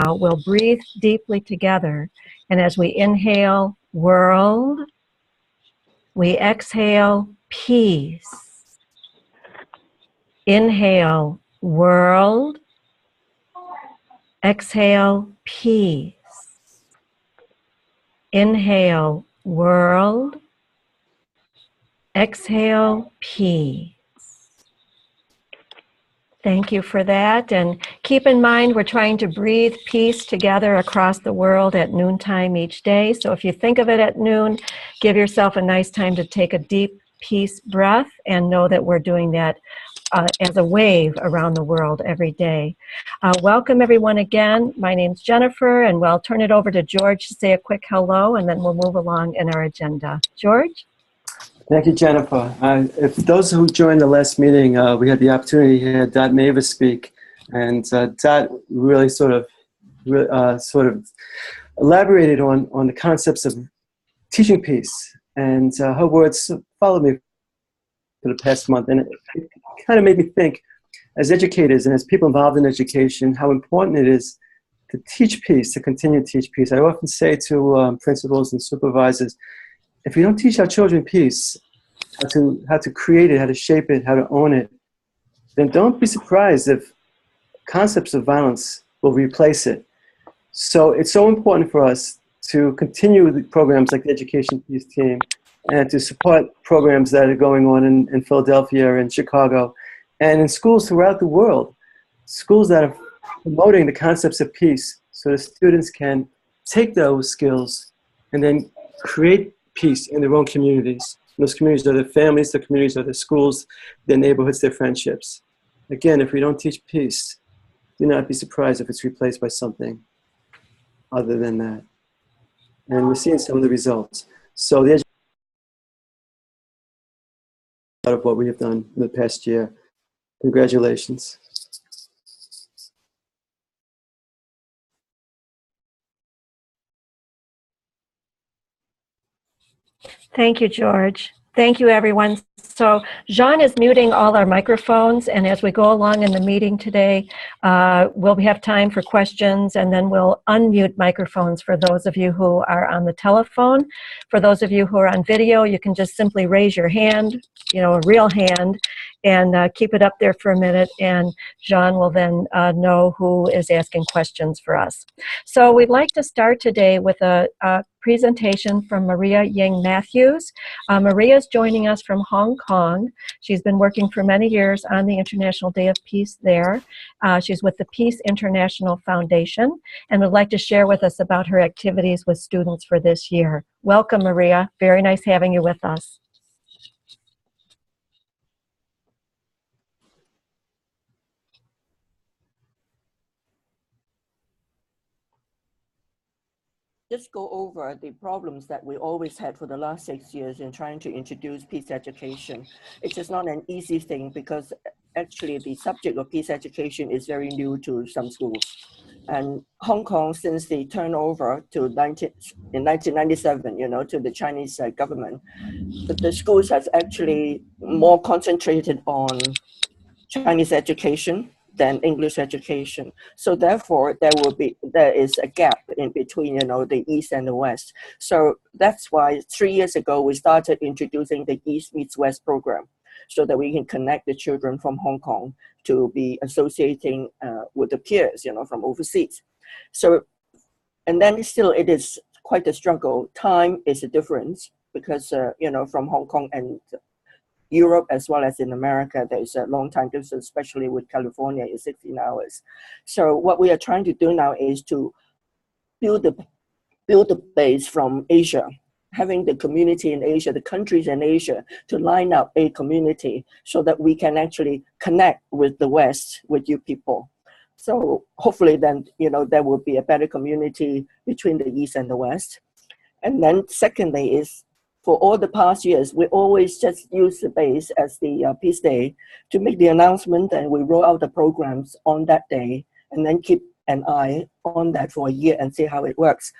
we'll breathe deeply together. And as we inhale, world, we exhale, peace. Inhale, world. Exhale, peace. Inhale, world. Exhale, peace. Thank you for that. And keep in mind, we're trying to breathe peace together across the world at noontime each day. So if you think of it at noon, give yourself a nice time to take a deep peace breath and know that we're doing that as a wave around the world every day. Welcome everyone again. My name's Jennifer, and we'll turn it over to George to say a quick hello, and then we'll move along in our agenda. George? Thank you, Jennifer. If those who joined the last meeting, we had the opportunity to hear Dot Mavis speak, and Dot really sort of elaborated on the concepts of teaching peace, and her words followed me for the past month, and it kind of made me think, as educators and as people involved in education, how important it is to teach peace, to continue to teach peace. I often say to principals and supervisors, if we don't teach our children peace, how to create it, how to shape it, how to own it, then don't be surprised if concepts of violence will replace it. So it's so important for us to continue the programs like the Education Peace Team and to support programs that are going on in Philadelphia and Chicago and in schools throughout the world, schools that are promoting the concepts of peace so the students can take those skills and then create peace in their own communities. And those communities are their families, their communities are their schools, their neighborhoods, their friendships. Again, if we don't teach peace, do not be surprised if it's replaced by something other than that. And we're seeing some of the results. So the education of what we have done in the past year. Congratulations. Thank you, George. Thank you, everyone. So Jean is muting all our microphones, and as we go along in the meeting today, we'll have time for questions, and then we'll unmute microphones for those of you who are on the telephone. For those of you who are on video, you can just simply raise your hand, a real hand, and keep it up there for a minute, and Jean will then know who is asking questions for us. So we'd like to start today with a presentation from Maria Ying Matthews. Maria is joining us from Hong Kong. She's been working for many years on the International Day of Peace there. She's with the Peace International Foundation and would like to share with us about her activities with students for this year. Welcome, Maria. Very nice having you with us. Just go over the problems that we always had for the last 6 years in trying to introduce peace education. It's just not an easy thing because actually the subject of peace education is very new to some schools. And Hong Kong, since the turnover to in 1997, to the Chinese government, the schools has actually more concentrated on Chinese education than English education. So therefore, there is a gap in between, the East and the West. So that's why 3 years ago, we started introducing the East Meets West program so that we can connect the children from Hong Kong to be associating with the peers, from overseas. So, and then still it is quite a struggle. Time is a difference because, from Hong Kong and Europe as well as in America, there's a long time difference, especially with California, is 16 hours. So what we are trying to do now is to build the base from Asia, having the community in Asia, the countries in Asia, to line up a community so that we can actually connect with the West, with you people. So hopefully then, there will be a better community between the East and the West. And then secondly is, for all the past years, we always just use the base as the Peace Day to make the announcement, and we roll out the programs on that day and then keep an eye on that for a year and see how it works.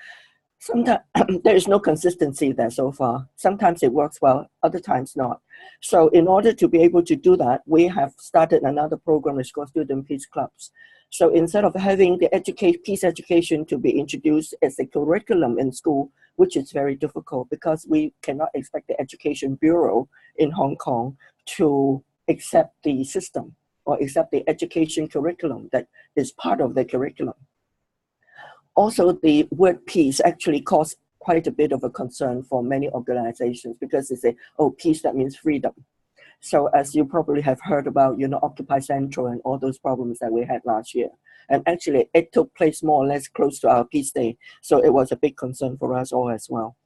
Sometimes there is no consistency there so far. Sometimes it works well, other times not. So in order to be able to do that, we have started another program. It's called Student Peace Clubs. So instead of having the peace education to be introduced as a curriculum in school, which is very difficult because we cannot expect the Education Bureau in Hong Kong to accept the system or accept the education curriculum that is part of the curriculum. Also, the word peace actually caused quite a bit of a concern for many organizations because they say, oh, peace, that means freedom. So as you probably have heard about, Occupy Central and all those problems that we had last year. And actually, it took place more or less close to our Peace Day. So it was a big concern for us all as well.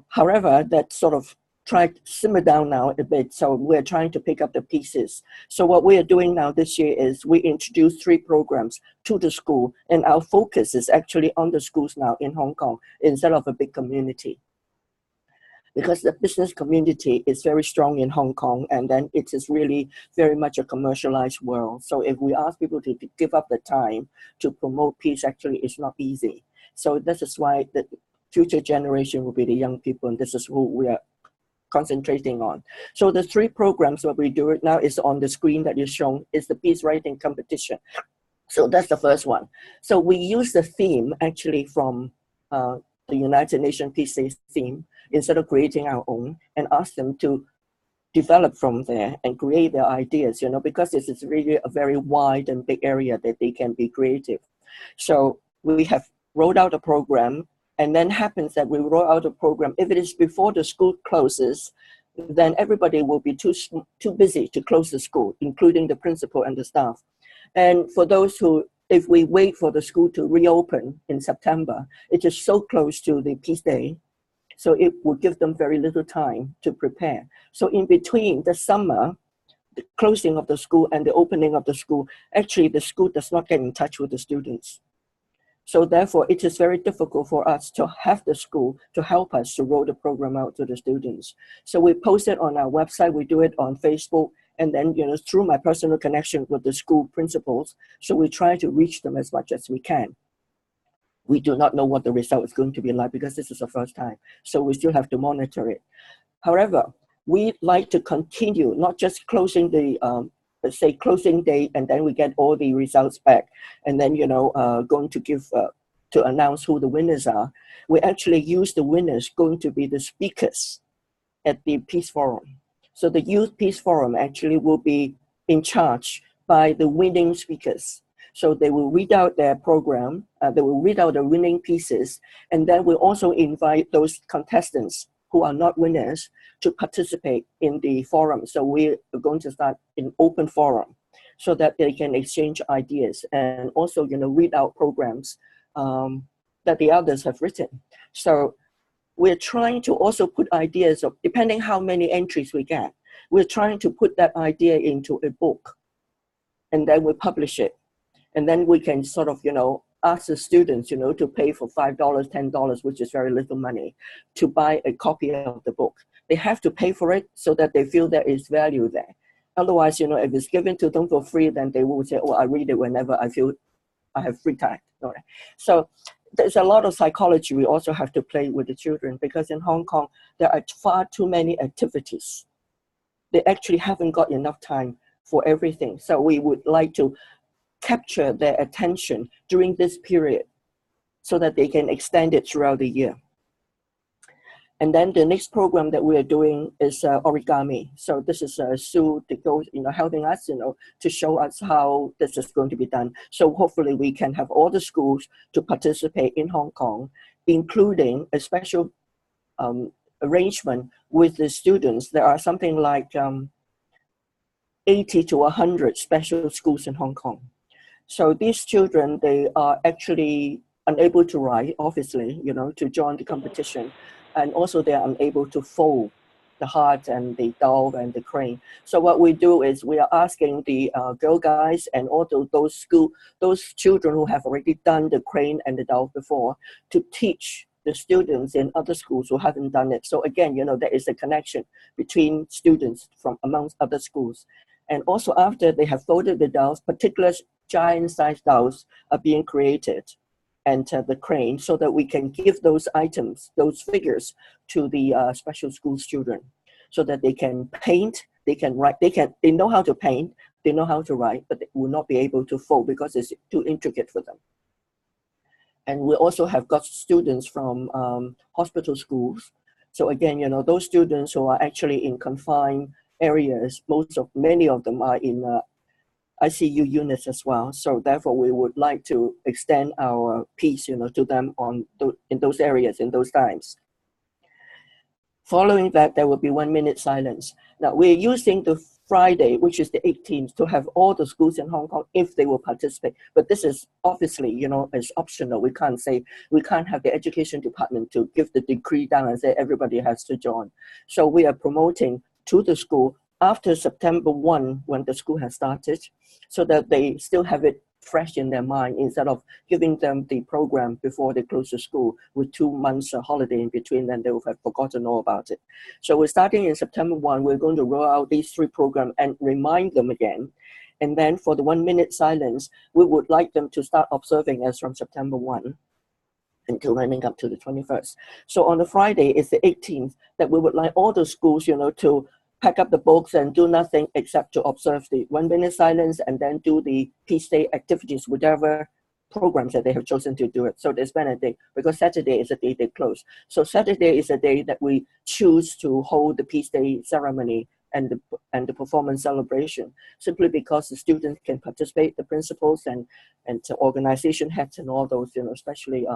However, that sort of tried to simmer down now a bit. So we're trying to pick up the pieces. So what we are doing now this year is we introduced 3 programs to the school. And our focus is actually on the schools now in Hong Kong instead of a big community. Because the business community is very strong in Hong Kong, and then it is really very much a commercialized world. So if we ask people to give up the time to promote peace, actually it's not easy. So this is why the future generation will be the young people, and this is who we are concentrating on. So the 3 programs that we do it now is on the screen that is shown is the peace writing competition. So that's the first one. So we use the theme actually from the United Nations Peace Day theme, instead of creating our own, and ask them to develop from there and create their ideas, because this is really a very wide and big area that they can be creative. So we have rolled out a program, and then happens that we roll out a program. If it is before the school closes, then everybody will be too busy to close the school, including the principal and the staff. And for those who, if we wait for the school to reopen in September, it is so close to the Peace Day, so it will give them very little time to prepare. So in between the summer, the closing of the school and the opening of the school, actually the school does not get in touch with the students. So therefore, it is very difficult for us to have the school to help us to roll the program out to the students. So we post it on our website, we do it on Facebook, and then through my personal connection with the school principals, so we try to reach them as much as we can. We do not know what the result is going to be like because this is the first time. So we still have to monitor it. However, we like to continue, not just closing the, let's say closing day, and then we get all the results back. And then, going to give, to announce who the winners are. We actually use the winners going to be the speakers at the Peace Forum. So the Youth Peace Forum actually will be in charge by the winning speakers. So they will read out their program, they will read out the winning pieces, and then we'll also invite those contestants who are not winners to participate in the forum. So we are going to start an open forum so that they can exchange ideas and also, read out programs that the others have written. So we're trying to also put ideas of, depending how many entries we get, we're trying to put that idea into a book, and then we publish it. And then we can sort of, ask the students, to pay for $5, $10, which is very little money, to buy a copy of the book. They have to pay for it so that they feel there is value there. Otherwise, if it's given to them for free, then they will say, oh, I read it whenever I feel I have free time. So there's a lot of psychology we also have to play with the children, because in Hong Kong, there are far too many activities. They actually haven't got enough time for everything. So we would like to capture their attention during this period so that they can extend it throughout the year. And then the next program that we are doing is origami. So this is Sue that goes, helping us, to show us how this is going to be done. So hopefully we can have all the schools to participate in Hong Kong, including a special arrangement with the students. There are something like 80 to 100 special schools in Hong Kong. So these children, they are actually unable to write, obviously, to join the competition. And also they are unable to fold the heart and the dove and the crane. So what we do is we are asking the Girl Guides and also those children who have already done the crane and the dove before to teach the students in other schools who haven't done it. So again, there is a connection between students from amongst other schools. And also after they have folded the dolls, particular giant-sized dolls are being created. and the crane, so that we can give those items, those figures, to the special school children, so that they can paint, they can write, they know how to paint, they know how to write, but they will not be able to fold because it's too intricate for them. And we also have got students from hospital schools. So again, those students who are actually in confined areas, many of them are in ICU units as well. So therefore, we would like to extend our peace, to them in those areas, in those times. Following that, there will be 1 minute silence. Now, we're using the Friday, which is the 18th, to have all the schools in Hong Kong if they will participate. But this is obviously, it's optional. We can't have the education department to give the decree down and say everybody has to join. So we are promoting to the school after September 1, when the school has started, so that they still have it fresh in their mind, instead of giving them the program before they close the school with 2 months holiday in between, then they will have forgotten all about it. So we're starting in September 1, we're going to roll out these 3 programs and remind them again. And then for the 1 minute silence, we would like them to start observing as from September 1 until running up to the 21st. So on the Friday, it's the 18th, that we would like all the schools, to pack up the books and do nothing except to observe the 1 minute silence, and then do the Peace Day activities, whatever programs that they have chosen to do it. So they spend a day, because Saturday is the day they close. So Saturday is a day that we choose to hold the Peace Day ceremony and the performance celebration, simply because the students can participate, the principals and the organization heads and all those, especially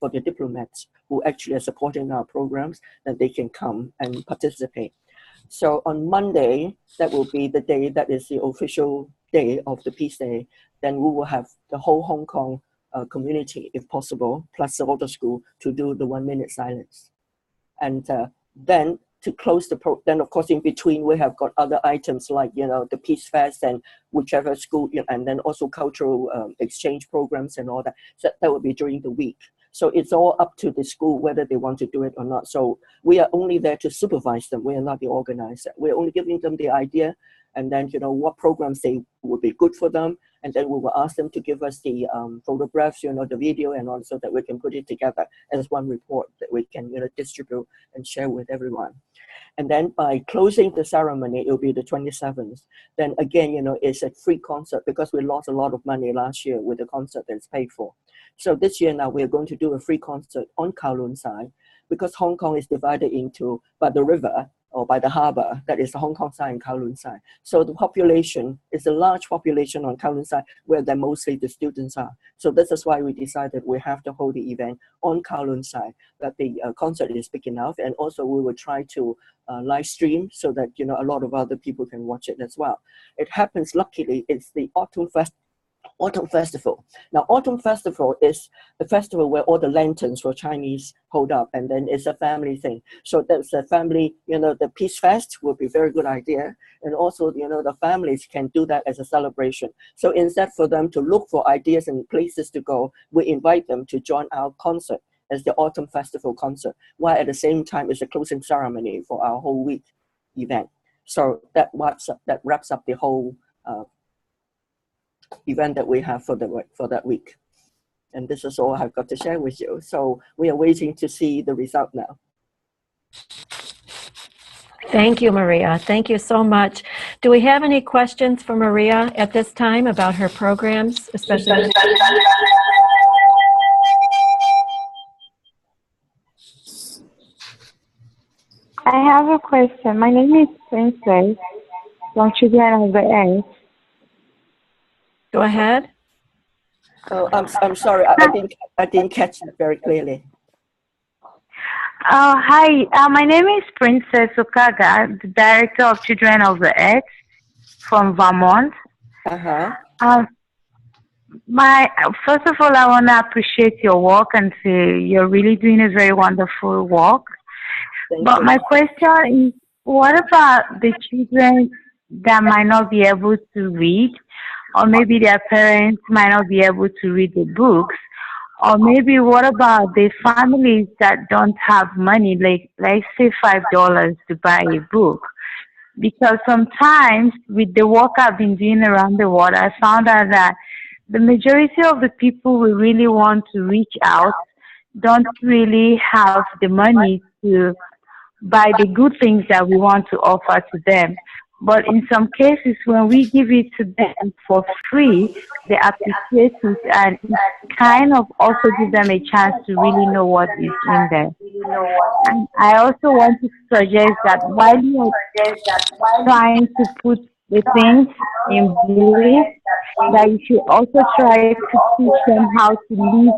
for the diplomats who actually are supporting our programs, that they can come and participate. So on Monday, that will be the day that is the official day of the Peace Day. Then we will have the whole Hong Kong community, if possible, plus all the school, to do the 1 minute silence. And then to close then of course in between we have got other items like, the Peace Fest and whichever school, and then also cultural exchange programs and all that. So that will be during the week. So it's all up to the school whether they want to do it or not. So we are only there to supervise them. We are not the organizer. We're only giving them the idea, and then, what programs they would be good for them. And then we will ask them to give us the photographs, the video, and all, so that we can put it together as one report that we can, distribute and share with everyone. And then by closing the ceremony, it will be the 27th. Then again, it's a free concert, because we lost a lot of money last year with the concert that's paid for. So this year now we're going to do a free concert on Kowloon side, because Hong Kong is divided into by the river or by the harbor, that is the Hong Kong side and Kowloon side. So the population is a large population on Kowloon side, where then mostly the students are. So this is why we decided we have to hold the event on Kowloon side, that the concert is big enough, and also we will try to live stream so that, a lot of other people can watch it as well. It happens, luckily, it's the Autumn Festival. Now, Autumn Festival is the festival where all the lanterns for Chinese hold up, and then it's a family thing. So that's a family, the Peace Fest would be a very good idea. And also, the families can do that as a celebration. So instead for them to look for ideas and places to go, we invite them to join our concert as the Autumn Festival concert, while at the same time it's a closing ceremony for our whole week event. So that wraps up the whole event that we have for that week. And this is all I've got to share with you. So we are waiting to see the result now. Thank you, Maria. Thank you so much. Do we have any questions for Maria at this time about her programs, especially? I have a question. My name is Princess from Children of the Earth. Go ahead. Oh, I'm sorry. I didn't catch that very clearly. Hi. My name is Princess Okaga, the Director of Children of the Earth from Vermont. First of all, I want to appreciate your work and say you're really doing a very wonderful work. But my question is, what about the children that might not be able to read, or maybe their parents might not be able to read the books, or maybe what about the families that don't have money, like let's say $5 to buy a book? Because sometimes with the work I've been doing around the world, I found out that the majority of the people we really want to reach out don't really have the money to buy the good things that we want to offer to them. But in some cases, when we give it to them for free, they appreciate it, and it kind of also gives them a chance to really know what is in there. And I also want to suggest that while you're trying to put the things in place, that you should also try to teach them how to live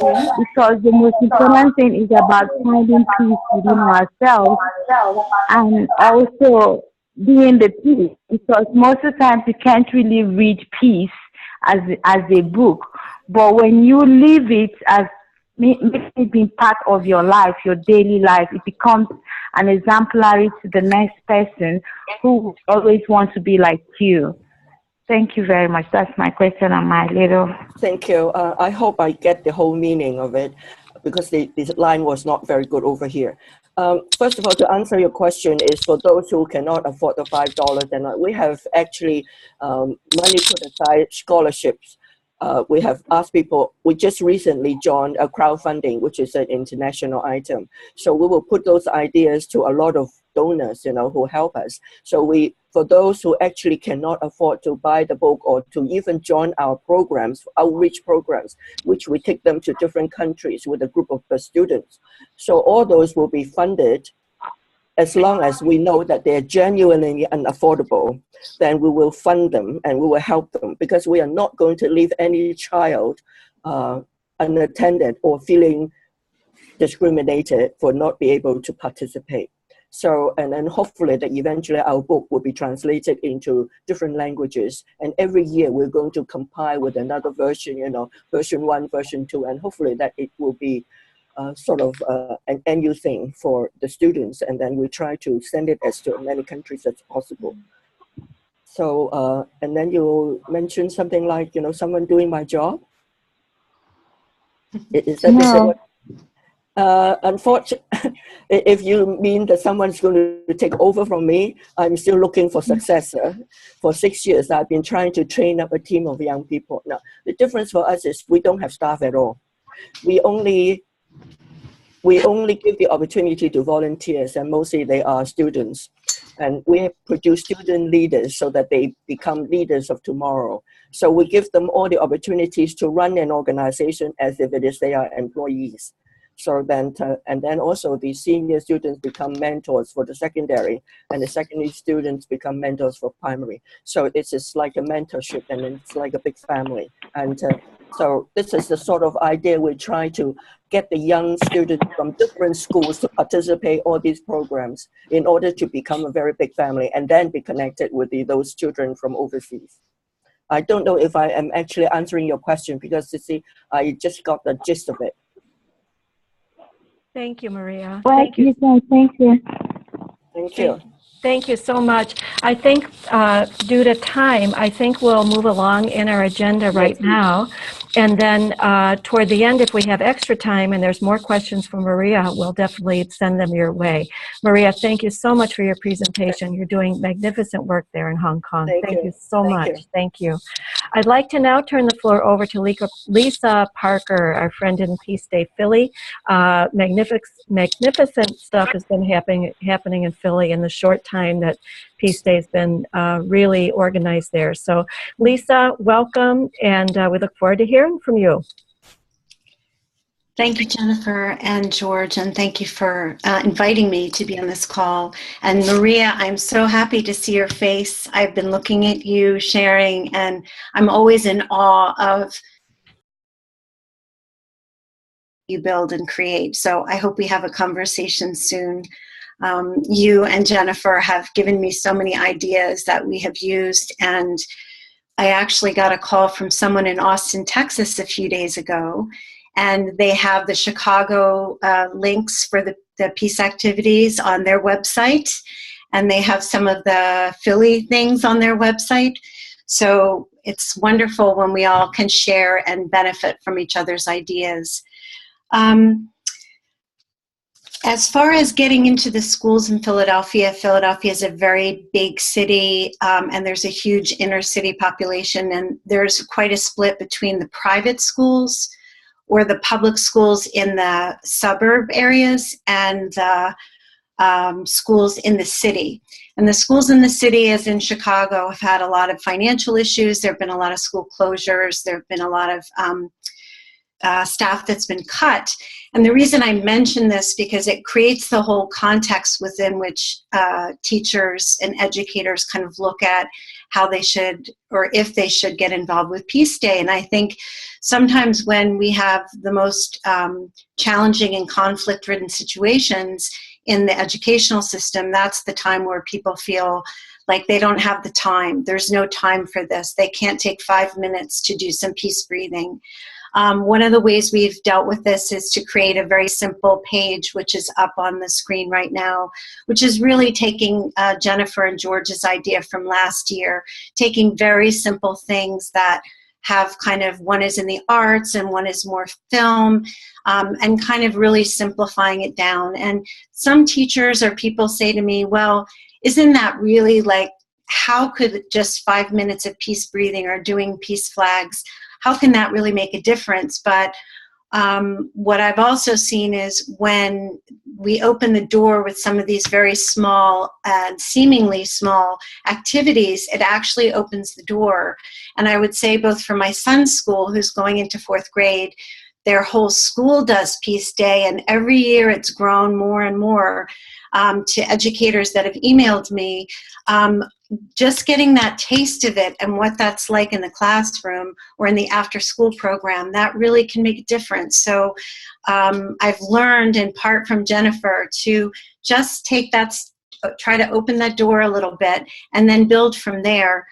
peace, because the most important thing is about finding peace within ourselves and also being the peace, because most of the times you can't really read peace as a book, but when you live it as making it being part of your life, your daily life, it becomes an exemplary to the next person who always wants to be like you. Thank you very much. That's my question and my little. Thank you. I hope I get the whole meaning of it, because the line was not very good over here. First of all, to answer your question, is for those who cannot afford the $5, and we have actually money put aside, scholarships. We have asked people, we just recently joined a crowdfunding, which is an international item. So we will put those ideas to a lot of donors, who help us. So for those who actually cannot afford to buy the book or to even join our programs, outreach programs, which we take them to different countries with a group of the students. So all those will be funded as long as we know that they're genuinely unaffordable. Then we will fund them and we will help them, because we are not going to leave any child unattended or feeling discriminated for not being able to participate. So, and then hopefully that eventually our book will be translated into different languages. And every year we're going to compile with another version, version 1, version 2, and hopefully that it will be sort of an annual thing for the students. And then we try to send it as to many countries as possible. So, and then you mentioned something like, someone doing my job. Is that what? Unfortunately, if you mean that someone's going to take over from me, I'm still looking for successor. For 6 years, I've been trying to train up a team of young people. Now, the difference for us is we don't have staff at all. We only give the opportunity to volunteers, and mostly they are students. And we produce student leaders so that they become leaders of tomorrow. So we give them all the opportunities to run an organization as if it is they are employees. So then, and then also the senior students become mentors for the secondary, and the secondary students become mentors for primary. So this is like a mentorship, and it's like a big family. And so this is the sort of idea we try to get the young students from different schools to participate in all these programs in order to become a very big family and then be connected with those children from overseas. I don't know if I am actually answering your question, because you see, I just got the gist of it. Thank you, Maria. Thank you. Thank you. Thank you. Thank you so much. I think due to time, I think we'll move along in our agenda right now. And then toward the end, if we have extra time and there's more questions for Maria, we'll definitely send them your way. Maria, thank you so much for your presentation. You're doing magnificent work there in Hong Kong. Thank you so much. Thank you. I'd like to now turn the floor over to Lisa Parker, our friend in Peace Day Philly. Magnificent stuff has been happening in Philly in the short time that Peace Day has been really organized there. So Lisa, welcome, and we look forward to hearing from you. Thank you, Jennifer and George, and thank you for inviting me to be on this call. And Maria, I'm so happy to see your face. I've been looking at you, sharing, and I'm always in awe of you build and create. So I hope we have a conversation soon. You and Jennifer have given me so many ideas that we have used, and I actually got a call from someone in Austin, Texas a few days ago, and they have the Chicago links for the peace activities on their website, and they have some of the Philly things on their website. So it's wonderful when we all can share and benefit from each other's ideas. As far as getting into the schools in Philadelphia, Philadelphia is a very big city, and there's a huge inner city population, and there's quite a split between the private schools or the public schools in the suburb areas and the schools in the city. And the schools in the city, as in Chicago, have had a lot of financial issues. There have been a lot of school closures. There have been a lot of staff that's been cut. And the reason I mention this because it creates the whole context within which teachers and educators kind of look at how they should, or if they should, get involved with Peace Day. And I think sometimes when we have the most challenging and conflict-ridden situations in the educational system, that's the time where people feel like they don't have the time. There's no time for this. They can't take 5 minutes to do some peace breathing. One of the ways we've dealt with this is to create a very simple page, which is up on the screen right now, which is really taking Jennifer and George's idea from last year, taking very simple things that have kind of, one is in the arts and one is more film, and kind of really simplifying it down. And some teachers or people say to me, well, isn't that really like, how could just 5 minutes of peace breathing or doing peace flags, how can that really make a difference? But what I've also seen is when we open the door with some of these very small and seemingly small activities, it actually opens the door. And I would say both for my son's school, who's going into 4th grade, their whole school does Peace Day, and every year it's grown more and more. To educators that have emailed me, just getting that taste of it and what that's like in the classroom or in the after-school program, that really can make a difference. So I've learned in part from Jennifer to just take that, try to open that door a little bit and then build from there.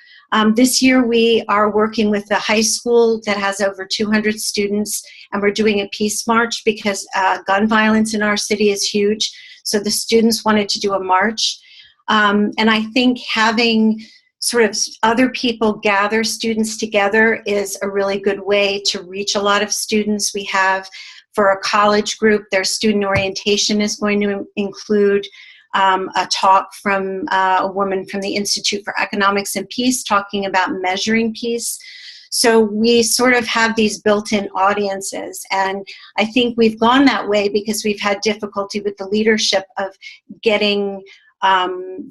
This year we are working with a high school that has over 200 students, and we're doing a peace march because gun violence in our city is huge. So the students wanted to do a march. And I think having sort of other people gather students together is a really good way to reach a lot of students. We have, for a college group, their student orientation is going to include a talk from a woman from the Institute for Economics and Peace talking about measuring peace. So we sort of have these built-in audiences, and I think we've gone that way because we've had difficulty with the leadership of getting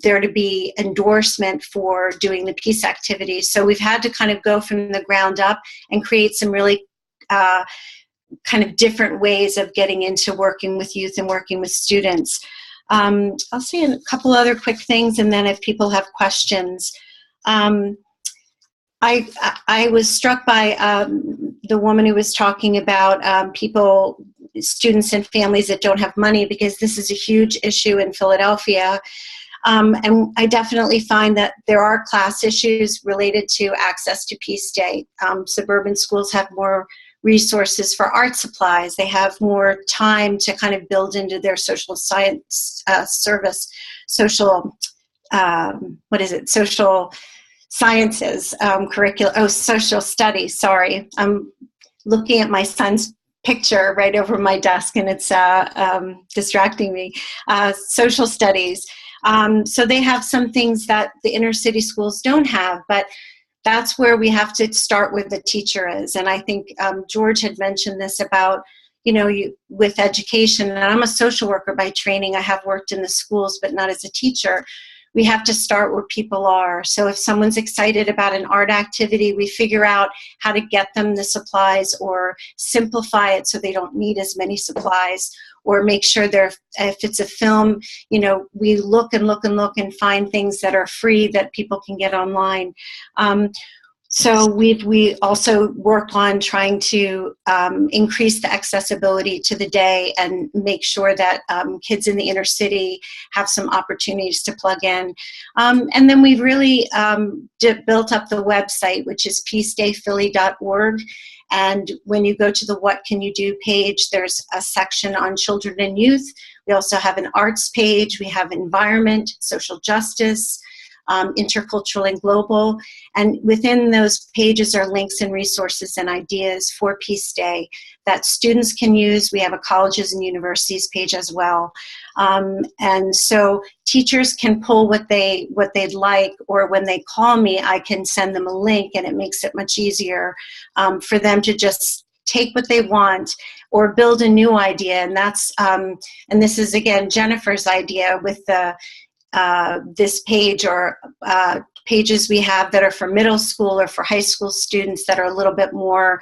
there to be endorsement for doing the peace activities. So we've had to kind of go from the ground up and create some really kind of different ways of getting into working with youth and working with students. I'll say a couple other quick things, and then if people have questions. I was struck by the woman who was talking about people, students and families that don't have money, because this is a huge issue in Philadelphia. And I definitely find that there are class issues related to access to Peace Day. Suburban schools have more resources for art supplies. They have more time to kind of build into their social science service, social sciences curriculum, social studies, sorry. I'm looking at my son's picture right over my desk and it's distracting me. Social studies. So they have some things that the inner city schools don't have, but that's where we have to start where the teacher is. And I think George had mentioned this about, with education, and I'm a social worker by training. I have worked in the schools, but not as a teacher. We have to start where people are. So if someone's excited about an art activity, we figure out how to get them the supplies or simplify it so they don't need as many supplies, or make sure if it's a film, we look and look and look and find things that are free that people can get online. So we also work on trying to increase the accessibility to the day and make sure that kids in the inner city have some opportunities to plug in. And then we've really built up the website, which is peacedayphilly.org. And when you go to the What Can You Do page, there's a section on children and youth. We also have an arts page. We have environment, social justice. intercultural and global. And within those pages are links and resources and ideas for Peace Day that students can use. We have a colleges and universities page as well. And so teachers can pull what they'd like, or when they call me, I can send them a link, and it makes it much easier for them to just take what they want or build a new idea. And that's and this is again Jennifer's idea with the this page, or pages we have that are for middle school or for high school students that are a little bit more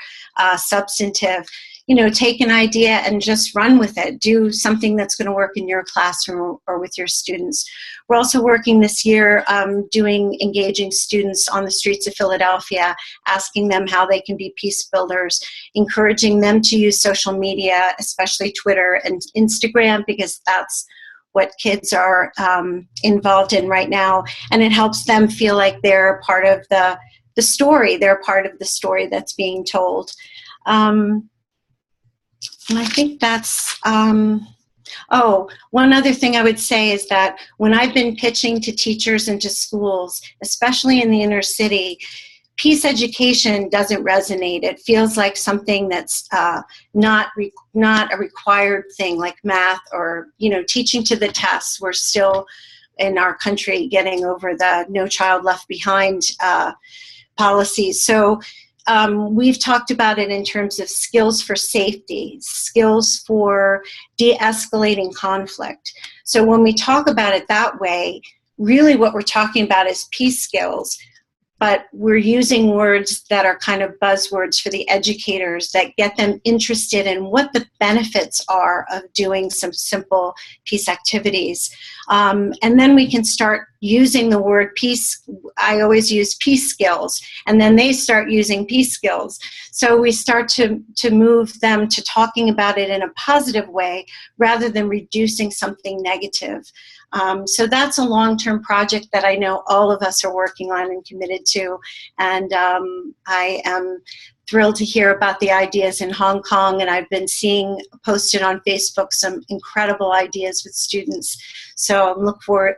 substantive. You know, take an idea and just run with it. Do something that's going to work in your classroom or with your students. We're also working this year engaging students on the streets of Philadelphia, asking them how they can be peace builders, encouraging them to use social media, especially Twitter and Instagram, because that's what kids are involved in right now. And it helps them feel like they're part of the story. They're part of the story that's being told. And I think that's, oh, one other thing I would say is that when I've been pitching to teachers and to schools, especially in the inner city, peace education doesn't resonate. It feels like something that's not a required thing, like math or, you know, teaching to the test. We're still in our country getting over the No Child Left Behind policies. So we've talked about it in terms of skills for safety, skills for de-escalating conflict. So when we talk about it that way, really what we're talking about is peace skills, but we're using words that are kind of buzzwords for the educators that get them interested in what the benefits are of doing some simple peace activities. And then we can start using the word peace. I always use peace skills, and then they start using peace skills. So we start to move them to talking about it in a positive way rather than reducing something negative. So that's a long-term project that I know all of us are working on and committed to. And I am thrilled to hear about the ideas in Hong Kong, and I've been seeing posted on Facebook some incredible ideas with students. So I'm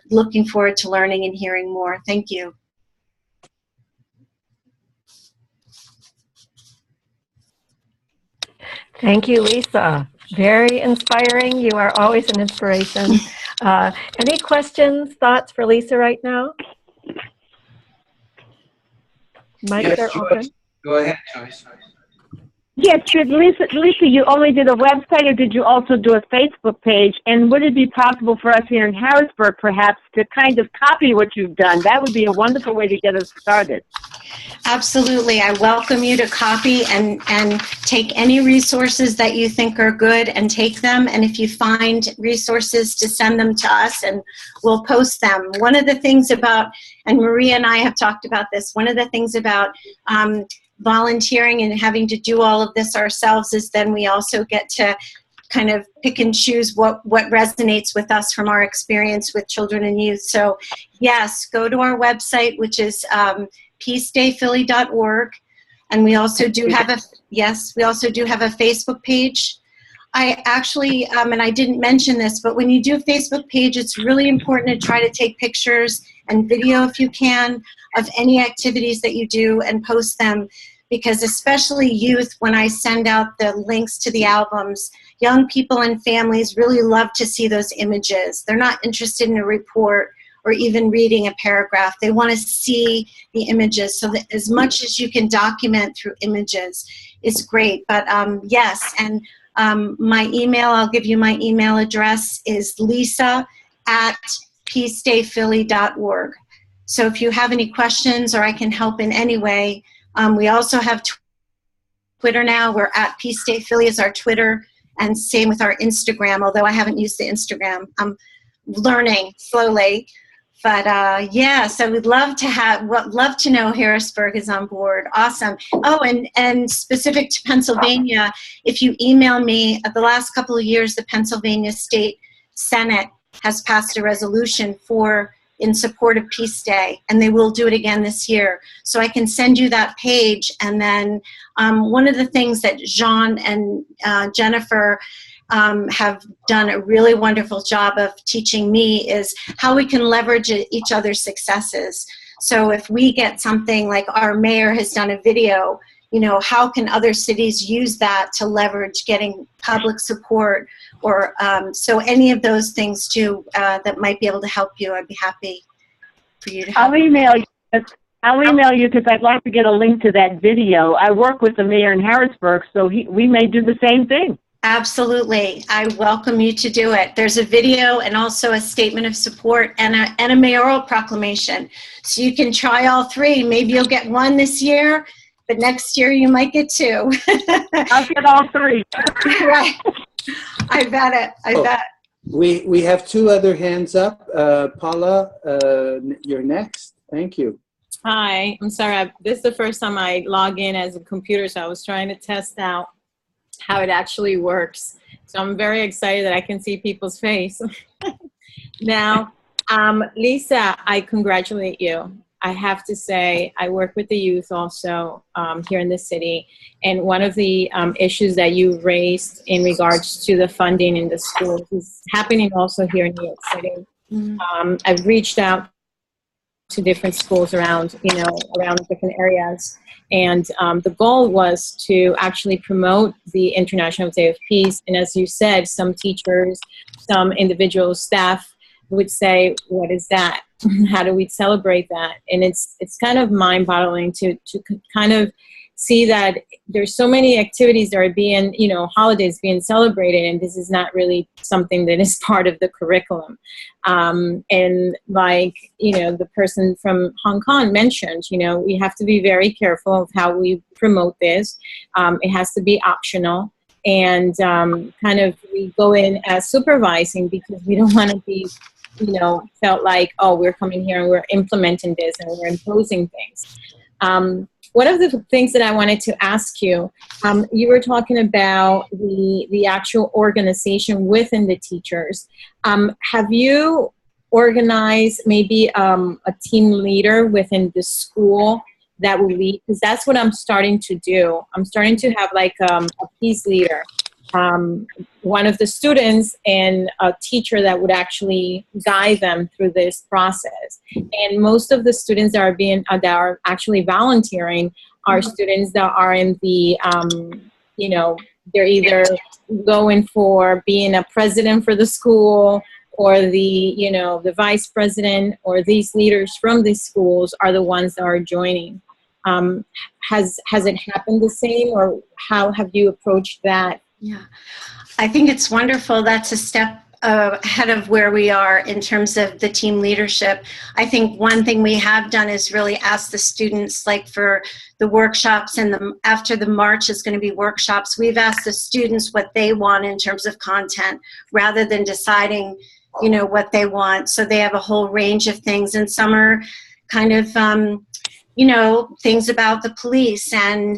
looking forward to learning and hearing more. Thank you. Thank you, Lisa. Very inspiring. You are always an inspiration. Any questions, thoughts for Lisa right now? Mics Yes, are Joyce. open. Go ahead, Joyce. Yes, Lisa, you only did a website, or did you also do a Facebook page? And would it be possible for us here in Harrisburg, perhaps, to kind of copy what you've done? That would be a wonderful way to get us started. Absolutely. I welcome you to copy and take any resources that you think are good and take them. And if you find resources, to send them to us and we'll post them. One of the things about, and Maria and I have talked about this, one of the things about volunteering and having to do all of this ourselves is then we also get to kind of pick and choose what resonates with us from our experience with children and youth. So yes, go to our website, which is peacedayphilly.org. And we also do have a Facebook page. I actually, and I didn't mention this, but when you do a Facebook page, it's really important to try to take pictures and video if you can of any activities that you do and post them, because especially youth, when I send out the links to the albums, young people and families really love to see those images. They're not interested in a report or even reading a paragraph. They want to see the images. So that as much as you can document through images is great. But yes, and my email, I'll give you my email address, is lisa@peacedayphilly.org. So if you have any questions or I can help in any way, we also have Twitter now. We're at Peace Day Philly is our Twitter, and same with our Instagram, although I haven't used the Instagram. I'm learning slowly. But yeah, so we'd love to know Harrisburg is on board. Awesome. Oh, and specific to Pennsylvania, if you email me, the last couple of years, the Pennsylvania State Senate has passed a resolution in support of Peace Day, and they will do it again this year. So I can send you that page, and then one of the things that Jean and Jennifer have done a really wonderful job of teaching me is how we can leverage each other's successes. So if we get something like our mayor has done a video, you know, how can other cities use that to leverage getting public support, or so any of those things too that might be able to help you, I'd be happy for you to help. I'll email you because I'd like to get a link to that video. I work with the mayor in Harrisburg, so we may do the same thing. Absolutely. I welcome you to do it. There's a video and also a statement of support and a mayoral proclamation. So you can try all three. Maybe you'll get one this year, but next year you might get two. I'll get all three. Right. I bet it. I bet. We have two other hands up. Paula, you're next. Thank you. Hi, I'm sorry. This is the first time I log in as a computer, so I was trying to test out how it actually works. So I'm very excited that I can see people's face. Now, Lisa, I congratulate you. I have to say, I work with the youth also here in the city. And one of the issues that you raised in regards to the funding in the schools is happening also here in New York City. Mm-hmm. I've reached out to different schools around, around different areas. And the goal was to actually promote the International Day of Peace. And as you said, some teachers, some individual staff would say, what is that? How do we celebrate that? And it's kind of mind-boggling to kind of see that there's so many activities that are being, holidays being celebrated, and this is not really something that is part of the curriculum. And like, the person from Hong Kong mentioned, we have to be very careful of how we promote this. It has to be optional. And kind of we go in as supervising because we don't want to be, felt like, oh, we're coming here and we're implementing this and we're imposing things. One of the things that I wanted to ask you, you were talking about the actual organization within the teachers. Have you organized maybe a team leader within the school that will lead? Because that's what I'm starting to do. I'm starting to have like a peace leader. One of the students and a teacher that would actually guide them through this process. And most of the students that are actually volunteering are students that are in the, they're either going for being a president for the school, or the vice president, or these leaders from these schools are the ones that are joining. Has it happened the same, or how have you approached that? Yeah, I think it's wonderful. That's a step ahead of where we are in terms of the team leadership. I think one thing we have done is really ask the students, like for the workshops and after the March is going to be workshops, we've asked the students what they want in terms of content rather than deciding, what they want. So they have a whole range of things, and some are kind of, things about the police and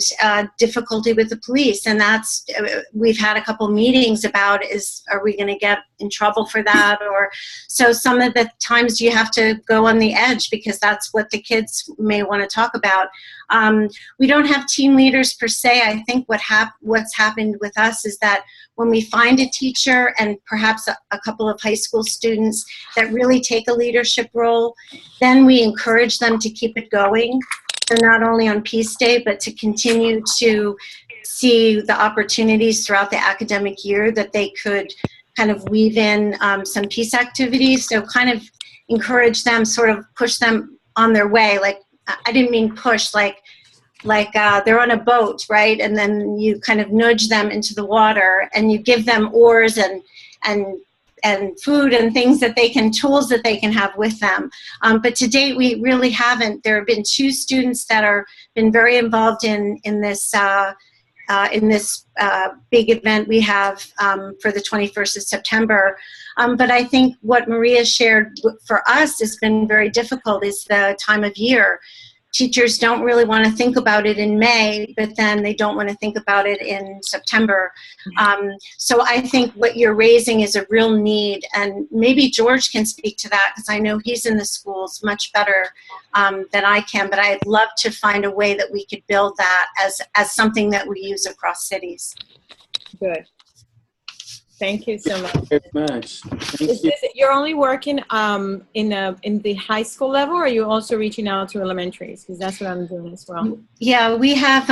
difficulty with the police. And that's, we've had a couple meetings about are we going to get in trouble for that? Or so some of the times you have to go on the edge because that's what the kids may want to talk about. We don't have team leaders per se. I think what's happened with us is that when we find a teacher and perhaps a couple of high school students that really take a leadership role, then we encourage them to keep it going. So not only on Peace Day, but to continue to see the opportunities throughout the academic year that they could kind of weave in some peace activities. So kind of encourage them, sort of push them on their way. Like, I didn't mean push, like they're on a boat, right? And then you kind of nudge them into the water and you give them oars and food and things that tools that they can have with them. But to date, we really haven't. There have been 2 students that are been very involved in this big event we have for the 21st of September. But I think what Maria shared for us has been very difficult is the time of year. Teachers don't really want to think about it in May, but then they don't want to think about it in September. So I think what you're raising is a real need, and maybe George can speak to that because I know he's in the schools much better than I can, but I'd love to find a way that we could build that as something that we use across cities. Good. Thank you so much. Very much. Thank Is you. this, you're only working in the high school level, or are you also reaching out to elementaries? Because that's what I'm doing as well. Yeah, we have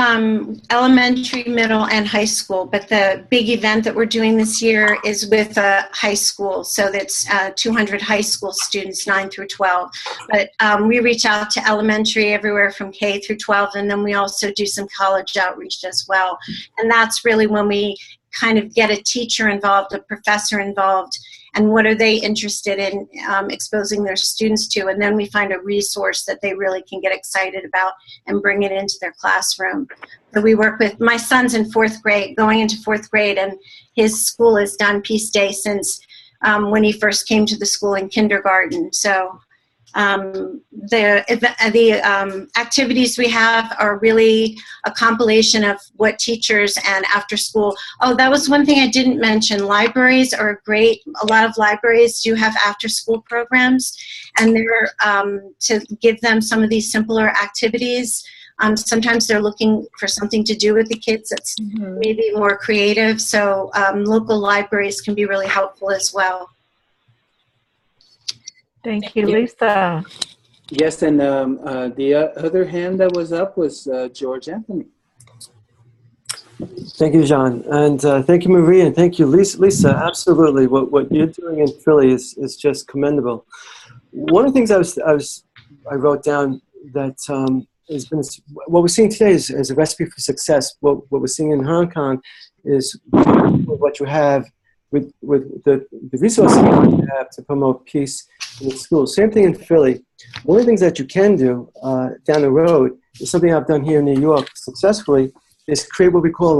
elementary, middle, and high school, but the big event that we're doing this year is with high school. So that's 200 high school students, 9 through 12. But we reach out to elementary everywhere from K through 12, and then we also do some college outreach as well. And that's really when we kind of get a teacher involved, a professor involved, and what are they interested in exposing their students to, and then we find a resource that they really can get excited about and bring it into their classroom. So we work with, my son's in 4th grade, going into 4th grade, and his school has done Peace Day since when he first came to the school in kindergarten. So the activities we have are really a compilation of what teachers and after school. Oh, that was one thing I didn't mention. Libraries are great. A lot of libraries do have after school programs, and they're to give them some of these simpler activities. Sometimes they're looking for something to do with the kids that's maybe more creative. So local libraries can be really helpful as well. Thank you, Lisa. Yes, and the other hand that was up was George Anthony. Thank you, John. And thank you, Maria, and thank you, Lisa. Absolutely. What you're doing in Philly is just commendable. One of the things I wrote down that has been, what we're seeing today is a recipe for success. What we're seeing in Hong Kong is what you have with the resources you have to promote peace in the schools. Same thing in Philly. One of the things that you can do down the road is something I've done here in New York successfully, is create what we call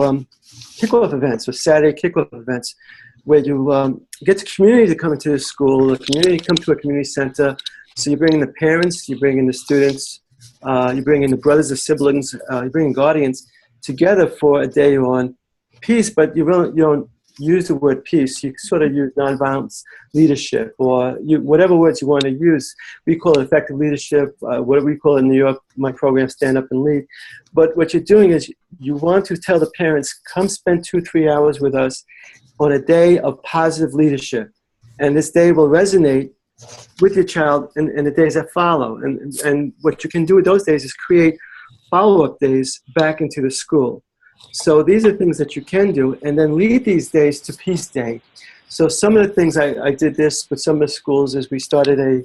kickoff events, or Saturday kickoff events, where you get the community to come into the school, the community come to a community center. So you bring in the parents, you bring in the students, you bring in the brothers or siblings, you bring in guardians together for a day on peace, but you don't use the word peace. You sort of use nonviolence leadership, or whatever words you want to use. We call it effective leadership. What we call it in New York, my program, Stand Up and Lead. But what you're doing is you want to tell the parents, come spend 2-3 hours with us on a day of positive leadership. And this day will resonate with your child in the days that follow. And what you can do with those days is create follow-up days back into the school. So these are things that you can do, and then lead these days to Peace Day. So some of the things I did this with some of the schools is we started a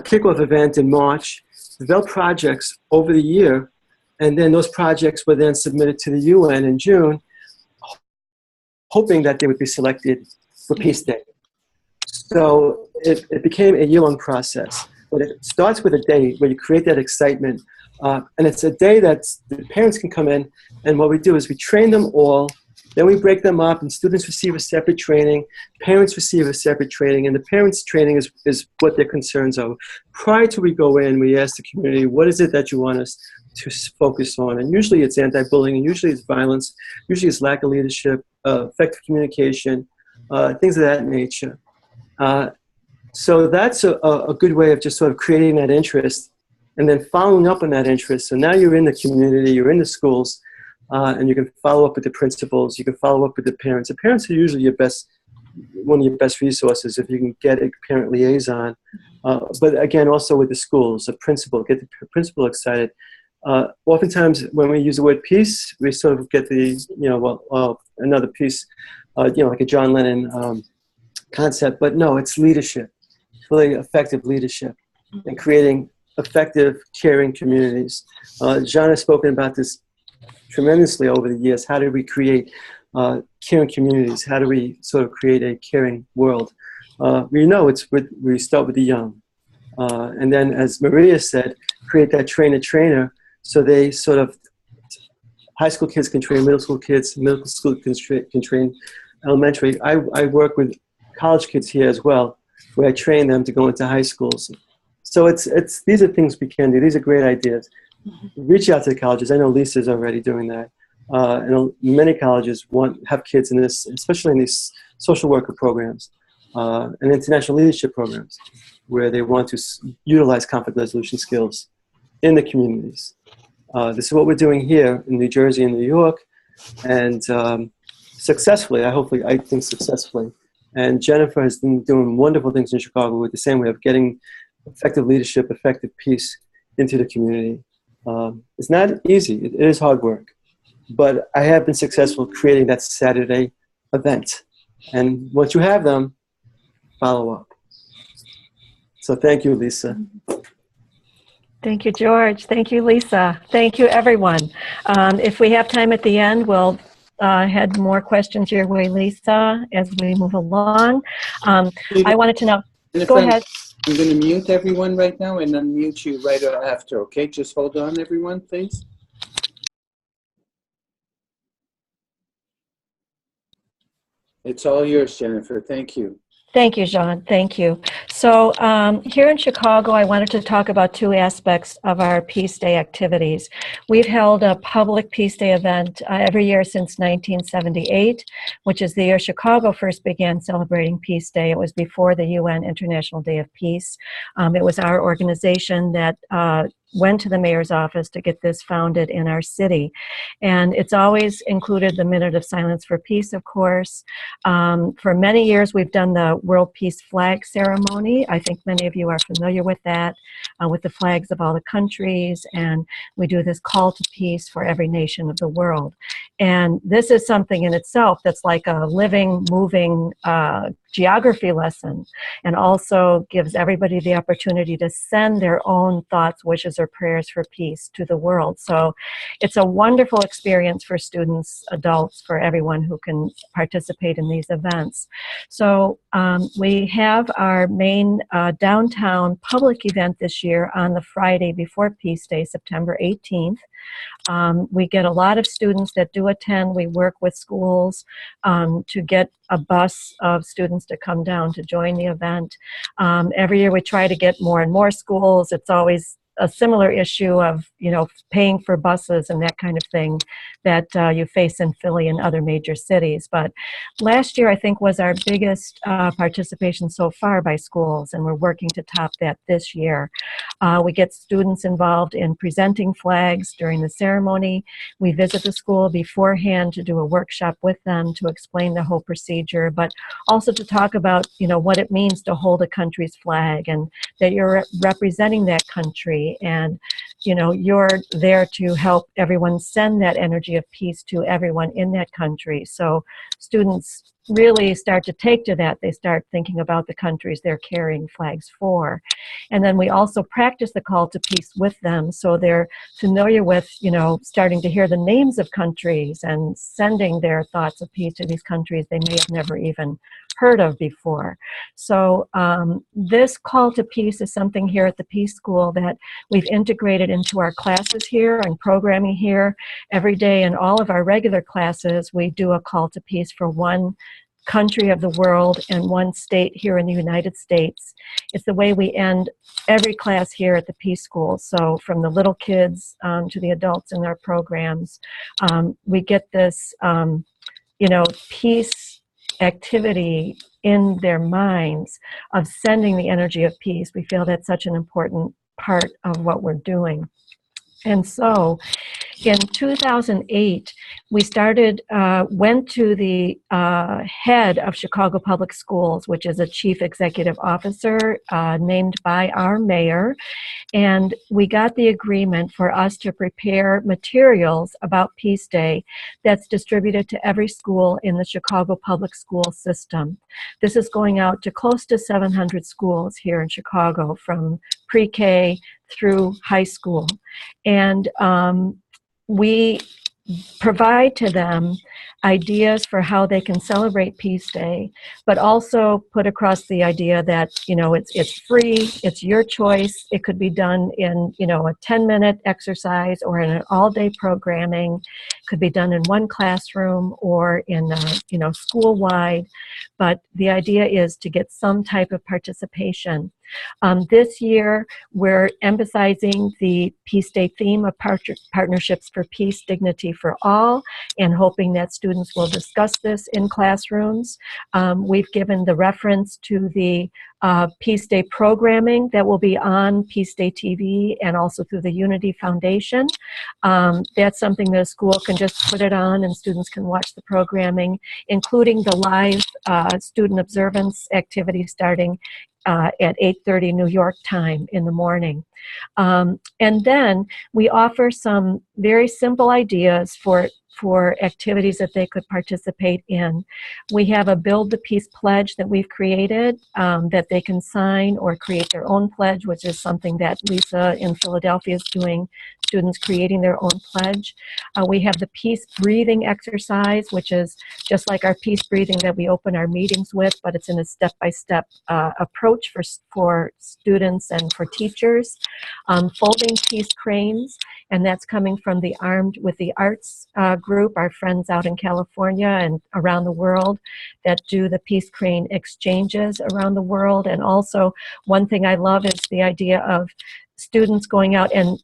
kickoff event in March, developed projects over the year, and then those projects were then submitted to the UN in June, hoping that they would be selected for Peace Day. So it became a year-long process, but it starts with a day where you create that excitement. And it's a day that the parents can come in, and what we do is we train them all, then we break them up, and students receive a separate training, parents receive a separate training, and the parents' training is what their concerns are. Prior to we go in, we ask the community, what is it that you want us to focus on? And usually it's anti-bullying, and usually it's violence, usually it's lack of leadership, effective communication, things of that nature. So that's a good way of just sort of creating that interest and then following up on that interest. So now you're in the community, you're in the schools, and you can follow up with the principals, you can follow up with the parents. The parents are usually one of your best resources if you can get a parent liaison. But again, also with the schools, the principal, get the principal excited. Oftentimes when we use the word peace, we sort of get the, another piece, like a John Lennon concept, but no, it's leadership, really effective leadership, and creating effective, caring communities. John has spoken about this tremendously over the years. How do we create caring communities? How do we sort of create a caring world? We start with the young. And then, as Maria said, create that trainer, so they sort of, high school kids can train middle school kids, middle school kids can train elementary. I work with college kids here as well, where I train them to go into high schools. So these are things we can do. These are great ideas. Reach out to the colleges. I know Lisa's already doing that. And many colleges have kids in this, especially in these social worker programs and international leadership programs, where they want to utilize conflict resolution skills in the communities. This is what we're doing here in New Jersey and New York. And successfully. I think successfully. And Jennifer has been doing wonderful things in Chicago with the same way of getting effective leadership, effective peace into the community. It's not easy. It is hard work. But I have been successful creating that Saturday event. And once you have them, follow up. So thank you, Lisa. Thank you, George. Thank you, Lisa. Thank you, everyone. If we have time at the end, we'll head more questions your way, Lisa, as we move along. I wanted to know, go ahead. I'm going to mute everyone right now and unmute you right after, okay? Just hold on, everyone, please. It's all yours, Jennifer. Thank you. Thank you, Jean. Thank you. So here in Chicago, I wanted to talk about two aspects of our Peace Day activities. We've held a public Peace Day event every year since 1978, which is the year Chicago first began celebrating Peace Day. It was before the UN International Day of Peace. It was our organization that went to the mayor's office to get this founded in our city. And it's always included the Minute of Silence for Peace, of course. For many years, we've done the World Peace Flag Ceremony. I think many of you are familiar with that, with the flags of all the countries. And we do this call to peace for every nation of the world. And this is something in itself that's like a living, moving geography lesson, and also gives everybody the opportunity to send their own thoughts, wishes, or prayers for peace to the world. So it's a wonderful experience for students, adults, for everyone who can participate in these events. So we have our main downtown public event this year on the Friday before Peace Day, September 18th. We get a lot of students that do attend. We work with schools to get a bus of students to come down to join the event. Every year we try to get more and more schools. It's always a similar issue of, you know, paying for buses and that kind of thing that you face in Philly and other major cities. But last year, I think, was our biggest participation so far by schools, and we're working to top that this year. We get students involved in presenting flags during the ceremony. We visit the school beforehand to do a workshop with them to explain the whole procedure, but also to talk about, you know, what it means to hold a country's flag, and that you're representing that country, and, you know, you're there to help everyone send that energy of peace to everyone in that country. So students really start to take to that. They start thinking about the countries they're carrying flags for. And then we also practice the call to peace with them, so they're familiar with, you know, starting to hear the names of countries and sending their thoughts of peace to these countries they may have never even heard of before. So this call to peace is something here at the Peace School that we've integrated into our classes here and programming here. Every day in all of our regular classes, we do a call to peace for one country of the world and one state here in the United States. It's the way we end every class here at the Peace School. So from the little kids to the adults in our programs, we get this, you know, peace activity in their minds of sending the energy of peace. We feel that's such an important part of what we're doing. And so in 2008, we went to the head of Chicago Public Schools, which is a chief executive officer named by our mayor, and we got the agreement for us to prepare materials about Peace Day that's distributed to every school in the Chicago Public School system. This is going out to close to 700 schools here in Chicago, from pre-K through high school. And we provide to them ideas for how they can celebrate Peace Day, but also put across the idea that, you know, it's free, it's your choice. It could be done in, you know, a 10-minute exercise or in an all-day programming. It could be done in one classroom or in, you know, school-wide. But the idea is to get some type of participation. This year, we're emphasizing the Peace Day theme of Partnerships for Peace, Dignity for All, and hoping that students will discuss this in classrooms. We've given the reference to the Peace Day programming that will be on Peace Day TV and also through the Unity Foundation. That's something that a school can just put it on and students can watch the programming, including the live student observance activity starting at 8:30 New York time in the morning. And then we offer some very simple ideas for activities that they could participate in. We have a Build the Peace pledge that we've created that they can sign or create their own pledge, which is something that Lisa in Philadelphia is doing, students creating their own pledge. We have the peace breathing exercise, which is just like our peace breathing that we open our meetings with, but it's in a step-by-step approach for students and for teachers. Folding peace cranes, and that's coming from the Armed with the Arts group, our friends out in California and around the world that do the peace crane exchanges around the world. And also, one thing I love is the idea of students going out and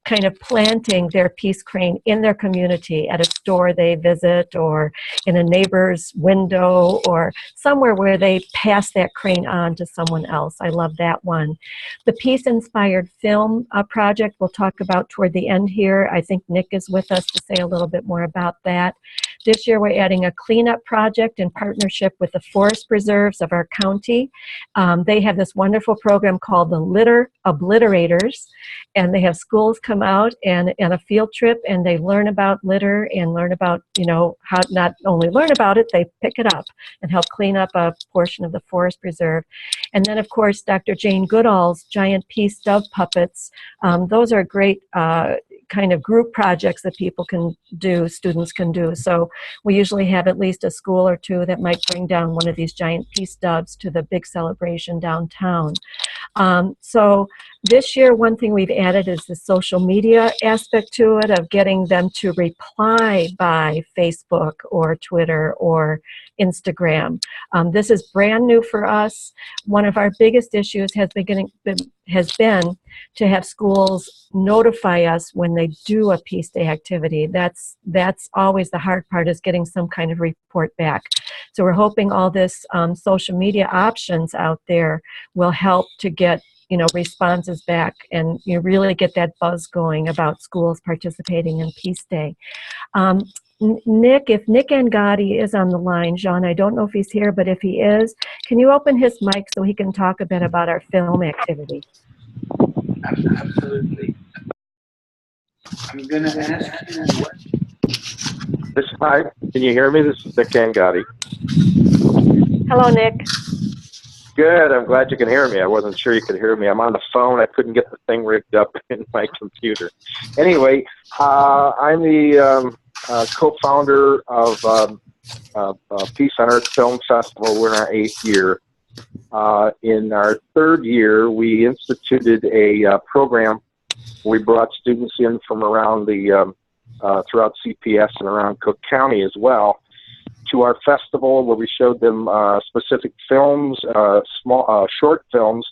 kind of planting their peace crane in their community at a store they visit or in a neighbor's window or somewhere where they pass that crane on to someone else. I love that one. The Peace-Inspired Film project we'll talk about toward the end here. I think Nick is with us to say a little bit more about that. This year we're adding a cleanup project in partnership with the forest preserves of our county. They have this wonderful program called the Litter Obliterators, and they have schools come out and a field trip, and they learn about litter and learn about, you know, how not only learn about it, they pick it up and help clean up a portion of the forest preserve. And then, of course, Dr. Jane Goodall's giant peace dove puppets. Those are great kind of group projects that people can do, students can do. So we usually have at least a school or two that might bring down one of these giant peace doves to the big celebration downtown. So this year, one thing we've added is the social media aspect to it, of getting them to reply by Facebook or Twitter or Instagram. This is brand new for us. One of our biggest issues has been to have schools notify us when they do a Peace Day activity. That's always the hard part, is getting some kind of report back. So we're hoping all this social media options out there will help to get, you know, responses back and you really get that buzz going about schools participating in Peace Day. Nick, if Nick Angotti is on the line, Jean, I don't know if he's here, but if he is, can you open his mic so he can talk a bit about our film activity? Absolutely. I'm going to ask you what... Hi, can you hear me? This is Nick Angotti. Hello, Nick. Good. I'm glad you can hear me. I wasn't sure you could hear me. I'm on the phone. I couldn't get the thing rigged up in my computer. Anyway, I'm the co-founder of Peace on Earth Film Festival. We're in our 8th year. In our 3rd year, we instituted a program. We brought students in from around the throughout CPS and around Cook County as well to our festival, where we showed them specific films, short films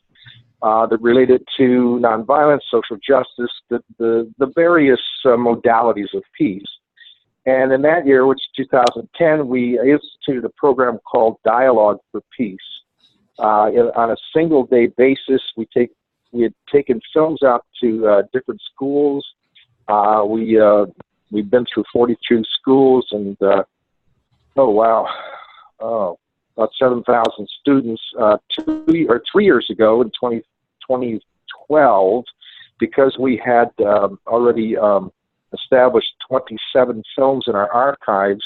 that related to nonviolence, social justice, the various modalities of peace. And in that year, which is 2010, we instituted a program called Dialogue for Peace. On a single-day basis, we had taken films out to different schools. We've been through 42 schools, and about 7,000 students 3 years ago in 2012, because we had already established 27 films in our archives.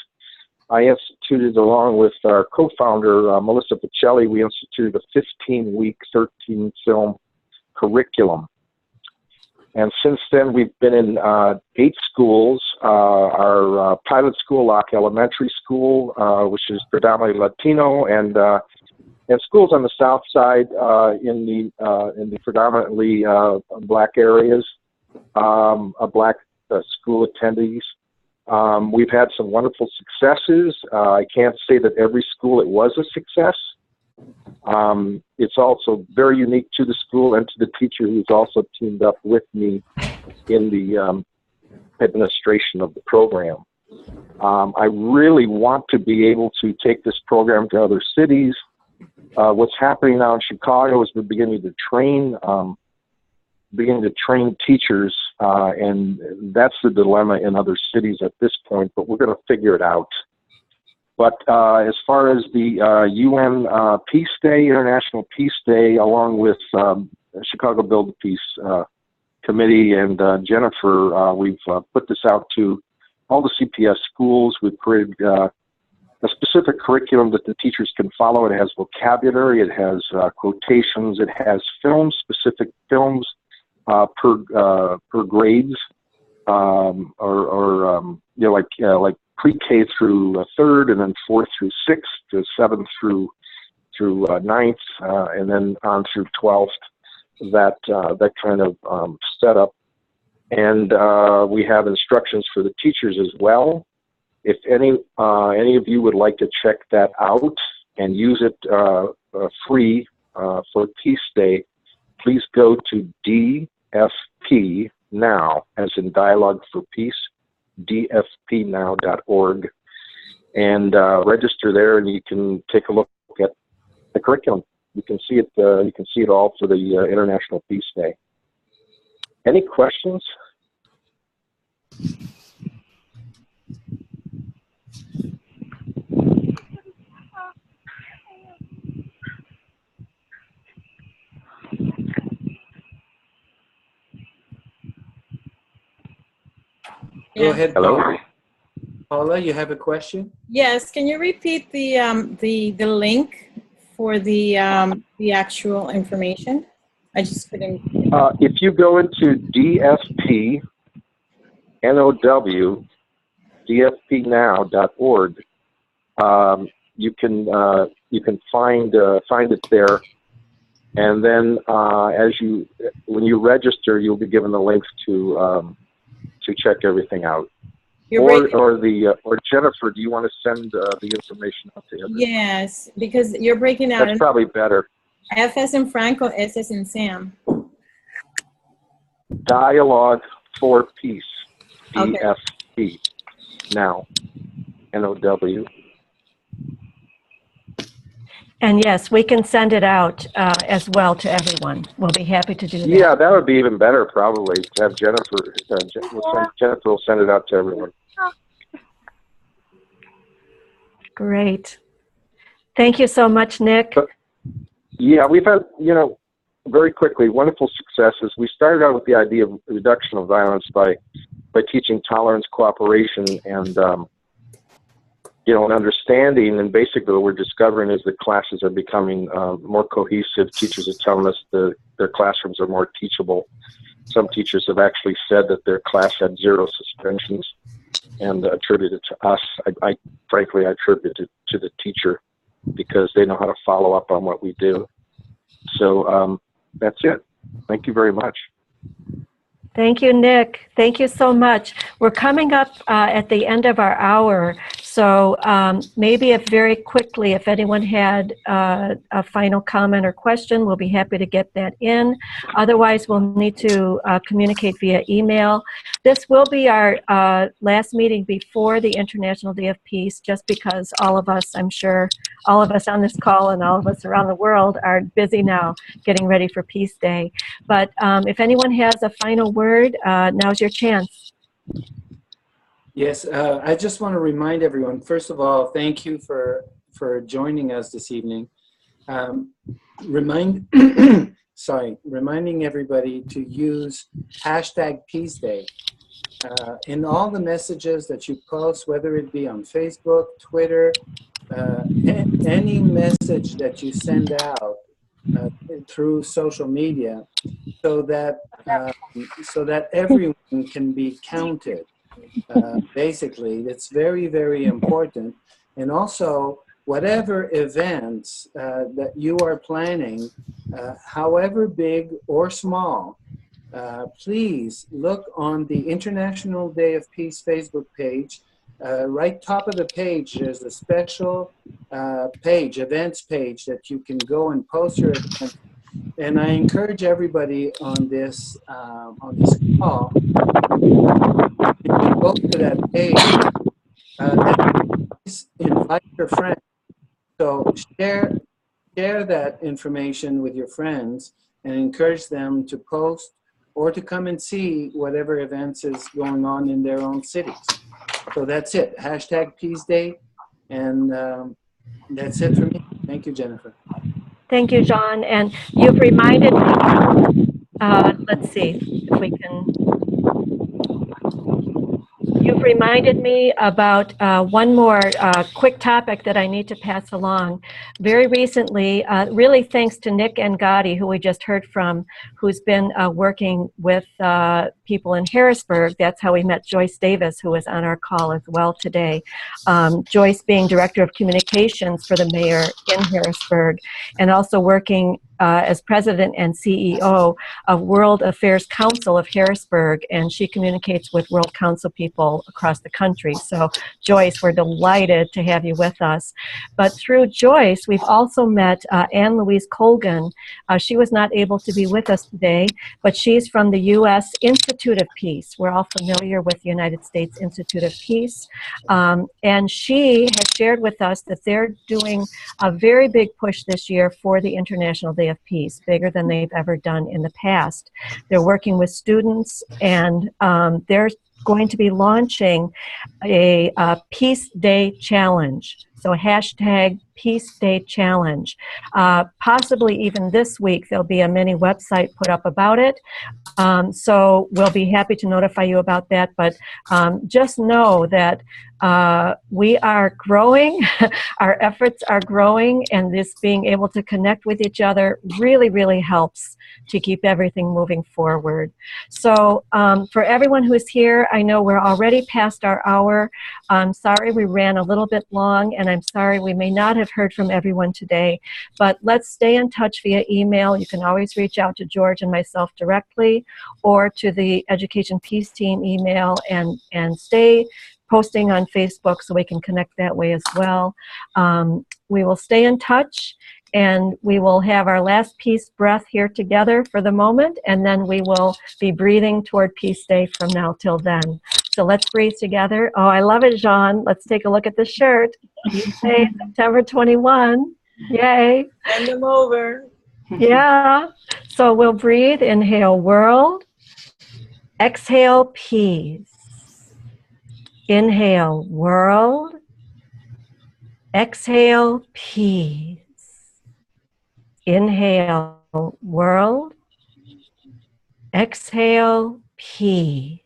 I instituted, along with our co-founder, Melissa Pacelli, we instituted a 15-week, 13-film curriculum. And since then, we've been in 8 schools. Our pilot school, Locke Elementary School, which is predominantly Latino, and schools on the south side in the predominantly black areas, black school attendees. We've had some wonderful successes. I can't say that every school it was a success, It's also very unique to the school and to the teacher who's also teamed up with me in the administration of the program. I really want to be able to take this program to other cities. What's happening now in Chicago is we're beginning to train teachers, and that's the dilemma in other cities at this point, but we're going to figure it out. But as far as the UN Peace Day, International Peace Day, along with Chicago Build the Peace Committee and Jennifer, we've put this out to all the CPS schools. We've created a specific curriculum that the teachers can follow. It has vocabulary, it has quotations, it has films, specific films per grades, like pre-K through third, and then 4th through 6th, to 7th through 9th, and then on through 12th. That kind of setup, and we have instructions for the teachers as well. If any of you would like to check that out and use it free for Peace Day, please go to DFP Now, as in Dialogue for Peace, dfpnow.org, and register there, and you can take a look at the curriculum. You can see it. You can see it all for the International Peace Day. Any questions? Go ahead. Hello. Paula, you have a question? Yes. Can you repeat the link for the actual information? I just couldn't. If you go into dfpnow.org, you can find it there, and then when you register, you'll be given the links to check everything out. Or Jennifer, do you want to send the information out to everyone? Yes, because you're breaking out. That's probably better. F as in Franco, S as in Sam. Dialogue for Peace, Okay. DFP, now, NOW. And yes, we can send it out as well to everyone. We'll be happy to do that. Yeah, that would be even better, probably, to have Jennifer. Jennifer will send it out to everyone. Great. Thank you so much, Nick. Yeah, we've had, very quickly, wonderful successes. We started out with the idea of reduction of violence by teaching tolerance, cooperation, and an understanding. And basically what we're discovering is that classes are becoming more cohesive. Teachers are telling us their classrooms are more teachable. Some teachers have actually said that their class had 0 suspensions, and attribute it to us. I frankly attribute it to the teacher, because they know how to follow up on what we do. So that's it. Thank you very much. Thank you, Nick. Thank you so much. We're coming up at the end of our hour, so maybe very quickly, if anyone had a final comment or question, we'll be happy to get that in. Otherwise, we'll need to communicate via email. This will be our last meeting before the International Day of Peace, just because all of us, I'm sure, all of us on this call and all of us around the world are busy now getting ready for Peace Day. But if anyone has a final word, now's your chance. Yes, I just want to remind everyone, first of all, thank you for joining us this evening. Reminding everybody to use #PeaceDay in all the messages that you post, whether it be on Facebook, Twitter, any message that you send out through social media, so that everyone can be counted. Basically, it's very, very important. And also, whatever events that you are planning, however big or small, please look on the International Day of Peace Facebook page right top of the page, there's a special page, events page, that you can go and post your events. And I encourage everybody on this call, if you go to that page, please invite your friends. So share that information with your friends and encourage them to post or to come and see whatever events is going on in their own cities. So that's it. Hashtag Peace Day. And that's it for me. Thank you, Jennifer. Thank you, John. And you've reminded me, let's see if we can. You've reminded me about one more quick topic that I need to pass along. Very recently, really thanks to Nick Ngati, who we just heard from, who's been working with people in Harrisburg. That's how we met Joyce Davis, who was on our call as well today. Joyce being Director of Communications for the mayor in Harrisburg, and also working as President and CEO of World Affairs Council of Harrisburg, and she communicates with World Council people across the country. So Joyce, we're delighted to have you with us. But through Joyce, we've also met Anne Louise Colgan. She was not able to be with us today, but she's from the U.S. Institute of Peace. We're all familiar with the United States Institute of Peace. And she has shared with us that they're doing a very big push this year for the International Day of Peace, bigger than they've ever done in the past. They're working with students, and they're going to be launching a Peace Day Challenge. So hashtag Peace Day Challenge. Possibly even this week, there'll be a mini website put up about it. So we'll be happy to notify you about that. But just know that we are growing, our efforts are growing, and this being able to connect with each other really, really helps to keep everything moving forward. So for everyone who's here, I know we're already past our hour. I'm sorry we ran a little bit long, and I'm sorry we may not have heard from everyone today, but let's stay in touch via email. You can always reach out to George and myself directly, or to the Education Peace Team email, and stay posting on Facebook so we can connect that way as well. We will stay in touch, and we will have our last peace breath here together for the moment, and then we will be breathing toward Peace Day from now till then. So let's breathe together. Oh, I love it, Jean. Let's take a look at the shirt. You say September 21. Yay. Send them over. Yeah. So we'll breathe. Inhale, world. Exhale, peace. Inhale, world. Exhale, peace. Inhale, world. Exhale, peace.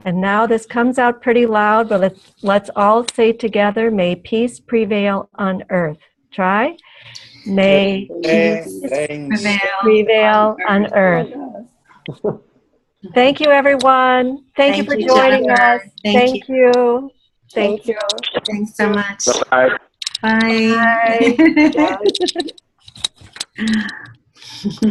And now this comes out pretty loud, but let's all say together, may peace prevail on earth. Try. May peace prevail on earth. Thank you, everyone. Thank you for joining us. Thank you. Thank you. Thanks so much. Bye. Bye. Bye.